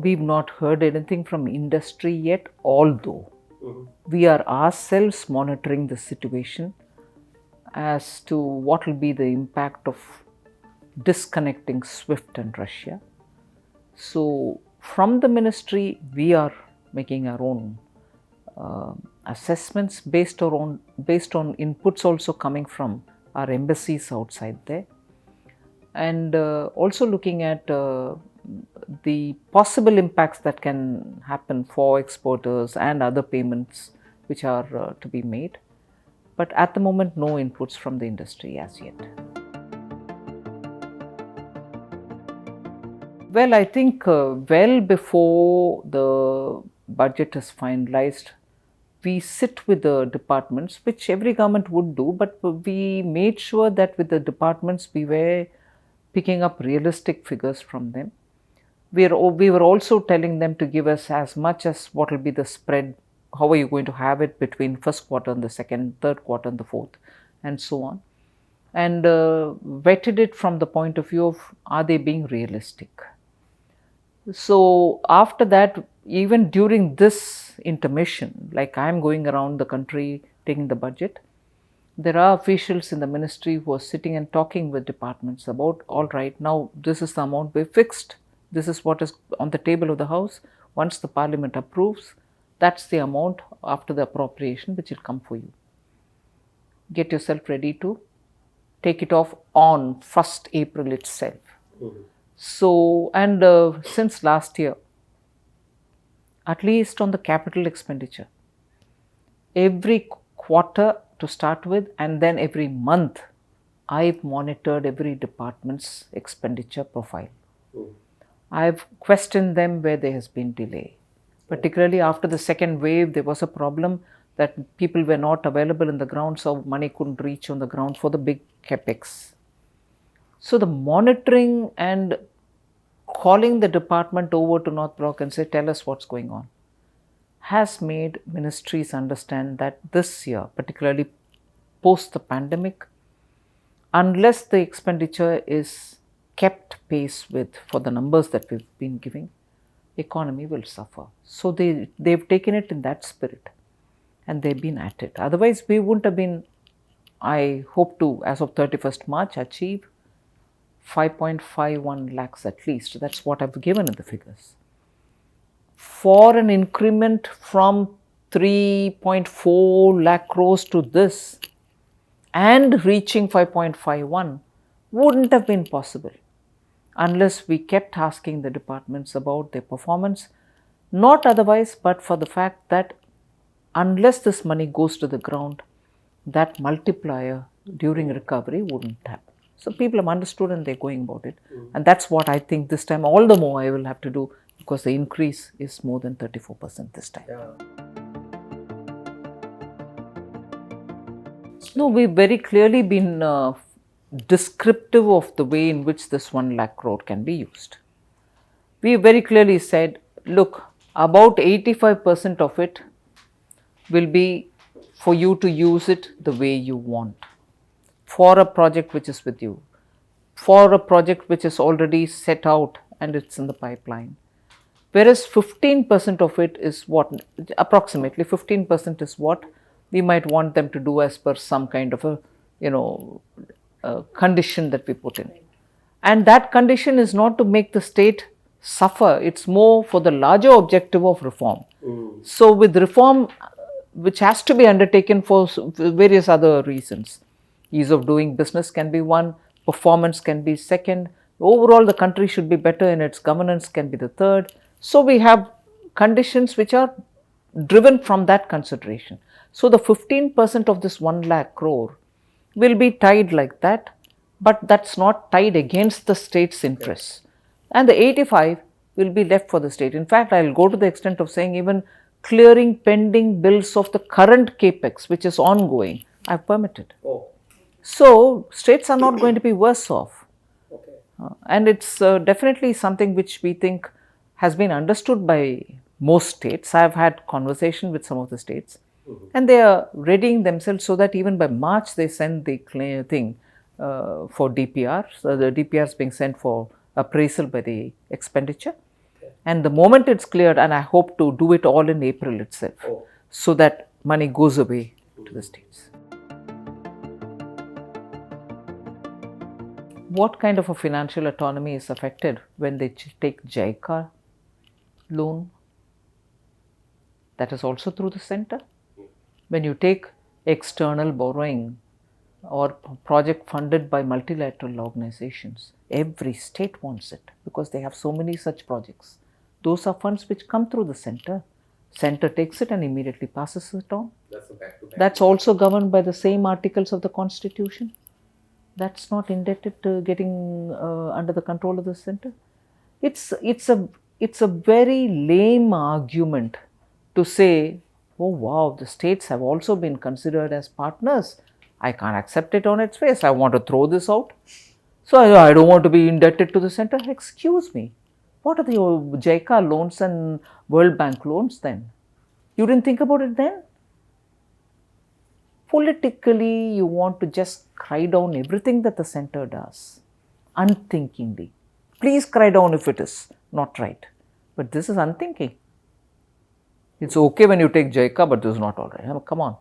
we've not heard anything from industry yet, although we are ourselves monitoring the situation as to what will be the impact of disconnecting SWIFT and Russia. So from the ministry, we are making our own assessments based on inputs also coming from our embassies outside there, and also looking at the possible impacts that can happen for exporters and other payments which are to be made. But at the moment, no inputs from the industry as yet. Well, I think well before the budget is finalized, we sit with the departments, which every government would do, but we made sure that with the departments we were picking up realistic figures from them. We were also telling them to give us as much as what will be the spread, how are you going to have it between first quarter and the second, third quarter and the fourth, and so on. And vetted it from the point of view of, are they being realistic? So after that, even during this intermission, like I am going around the country taking the budget, there are officials in the ministry who are sitting and talking with departments about, all right, now this is the amount we fixed. This is what is on the table of the house. Once the parliament approves, that's the amount after the appropriation which will come for you. Get yourself ready to take it off on 1st April itself. So, and since last year, at least on the capital expenditure, every quarter to start with, and then every month, I've monitored every department's expenditure profile. I've questioned them where there has been delay. Particularly after the second wave, there was a problem that people were not available in the ground, so money couldn't reach on the ground for the big CAPEX. So the monitoring and calling the department over to North Block and say, tell us what's going on, has made ministries understand that this year, particularly post the pandemic, unless the expenditure is kept pace with for the numbers that we've been giving, economy will suffer. So they've taken it in that spirit and they've been at it. Otherwise, we wouldn't have been, I hope to, as of 31st March, achieve 5.51 lakhs at least. That's what I've given in the figures. For an increment from 3.4 lakh crores to this and reaching 5.51 wouldn't have been possible unless we kept asking the departments about their performance, not otherwise, but for the fact that unless this money goes to the ground, that multiplier during recovery wouldn't happen. So people have understood and they're going about it. And that's what I think this time all the more I will have to do, because the increase is more than 34% this time. No, we've very clearly been descriptive of the way in which this 1 lakh crore can be used. We very clearly said, look, about 85% of it will be for you to use it the way you want, for a project which is with you, for a project which is already set out and it's in the pipeline. Whereas 15% of it is what, approximately 15% is what we might want them to do as per some kind of a, condition that we put in. And that condition is not to make the state suffer, it's more for the larger objective of reform. So with reform, which has to be undertaken for various other reasons, ease of doing business can be one, performance can be second, overall the country should be better in its governance can be the third. So we have conditions which are driven from that consideration. So the 15% of this 1 lakh crore will be tied like that, but that's not tied against the state's interests. And the 85 will be left for the state. In fact, I'll go to the extent of saying even clearing pending bills of the current CAPEX, which is ongoing, I've permitted. So states are not going to be worse off. And it's definitely something which we think has been understood by most states. I've had conversation with some of the states. And they are readying themselves so that even by March they send the thing for DPR. So the DPR is being sent for appraisal by the expenditure. And the moment it's cleared, and I hope to do it all in April itself, so that money goes away to the states. What kind of a financial autonomy is affected when they take JICA loan? That is also through the center. When you take external borrowing or project funded by multilateral organizations, every state wants it because they have so many such projects. Those are funds which come through the center. Center takes it and immediately passes it on. That's also governed by the same articles of the Constitution. That's not indebted to getting under the control of the center. It's a very lame argument to say, oh wow, the states have also been considered as partners. I can't accept it on its face. I want to throw this out. So I don't want to be indebted to the center. Excuse me. What are the JICA loans and World Bank loans then? You didn't think about it then? Politically, you want to just cry down everything that the center does, unthinkingly. Please cry down if it is not right. But this is unthinking. It's okay when you take JICA, but this is not all right. Come on.